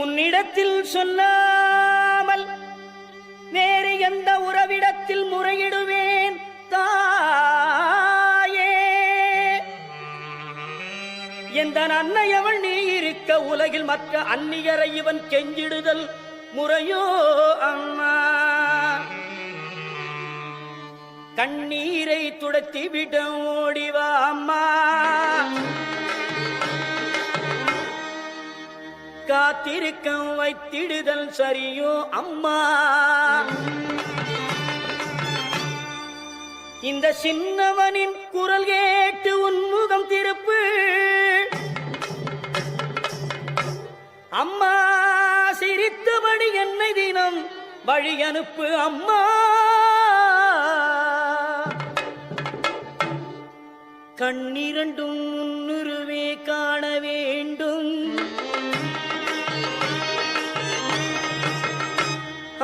உன்னிடத்தில் சொல்லாமல் வேறு எந்த உறவிடத்தில் முறையிடுவேன் தாயே. எந்த அன்னையவள் நீ இருக்க உலகில் மற்ற அந்நியரை இவன் கெஞ்சிடுதல் முறையோ அம்மா. கண்ணீரை துடைத்தி விட ஓடிவா அம்மா. காத்திருக்க வைத்திடுதல் சரியோ அம்மா. இந்த சின்னவனின் குரல் கேட்டு உன்முகம் திருப்பு அம்மா. சிரித்தபடி என்னை தினம் வழி அனுப்பு அம்மா. கண்ணிரண்டும் முன்னுருவே காண வேண்டும்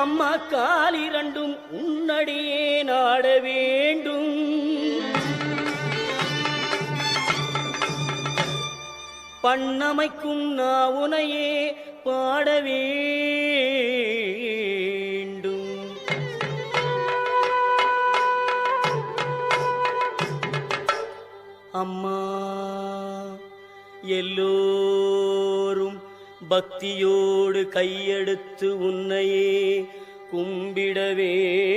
அம்மா. காலிரண்டும் உன்னடியே நாட வேண்டும். பண்ணமைக்கும் நாவுனையே பாட வேண்டும். அம்மா எல்லோரும் பக்தியோடு கையெடுத்து உன்னையே கும்பிட வேண்டும்.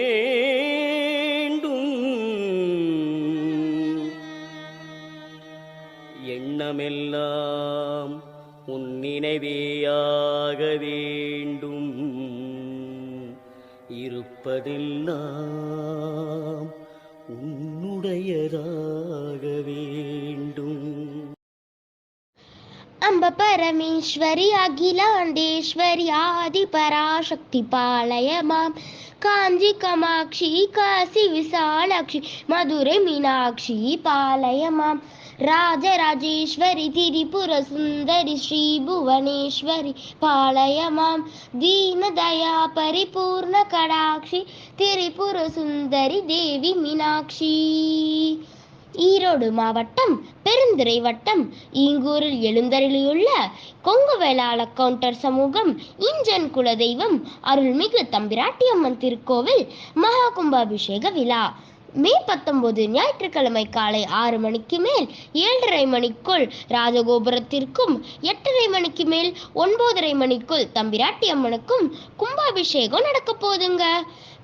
எண்ணமெல்லாம் உன் நினைவேயாக வேண்டும். இருப்பதெல்லாம் உன்னுடையதாக வேண்டும். अंब परमेश्वरी अखिलांडेश्वरी आदि पराशक्ति पालय मां. कांजी कामाक्षी काशी विशालाक्षी मधुरै मीनाक्षी पालय मां. राजराजेश्वरी त्रिपुर सुंदरी श्री भुवनेश्वरी पालय मां. दीनदया परिपूर्ण कटाक्षी त्रिपुर सुंदरी देवी मीनाक्षी. ஈரோடு மாவட்டம் பெருந்துறை வட்டம் ஈங்கூரில் எழுந்தருளியுள்ள கொங்கு வேளாள கவுண்டர் சமூகம் இஞ்சன் குலதெய்வம் அருள்மிகு தம்பிராட்டியம்மன் திருக்கோவில் மகா கும்பாபிஷேக விழா மே 19 ஞாயிற்றுக்கிழமை காலை 6 மணிக்கு மேல் 7:30 மணிக்குள் ராஜகோபுரத்திற்கும் 8:30 மணிக்கு மேல் 9:30 மணிக்குள் தம்பிராட்டி அம்மனுக்கும் கும்பாபிஷேகம் நடக்க போதுங்க.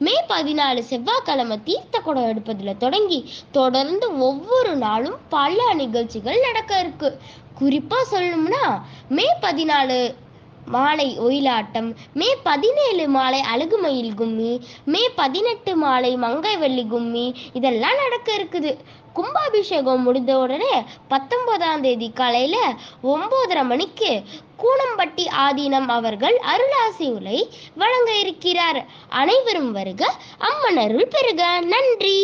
மே 14 செவ்வாய்க்கிழமை தீர்த்த குடம் எடுப்பதுல தொடங்கி தொடர்ந்து ஒவ்வொரு நாளும் பல நிகழ்ச்சிகள் நடக்க இருக்கு. குறிப்பா சொல்லணும்னா மே 14 மாலை ஒயிலாட்டம், மே 17 மாலை அழுகுமயில் கும்மி, மே 18 மாலை மங்கை வெள்ளி கும்மி இதெல்லாம் நடக்க இருக்குது. கும்பாபிஷேகம் முடிந்த உடனே 19ஆம் தேதி காலையில 9:30 மணிக்கு கூனம்பட்டி ஆதீனம் அவர்கள் அருளாசி உரை வழங்க இருக்கிறார். அனைவரும் வருக, அம்மன் அருள் பெறுக. நன்றி.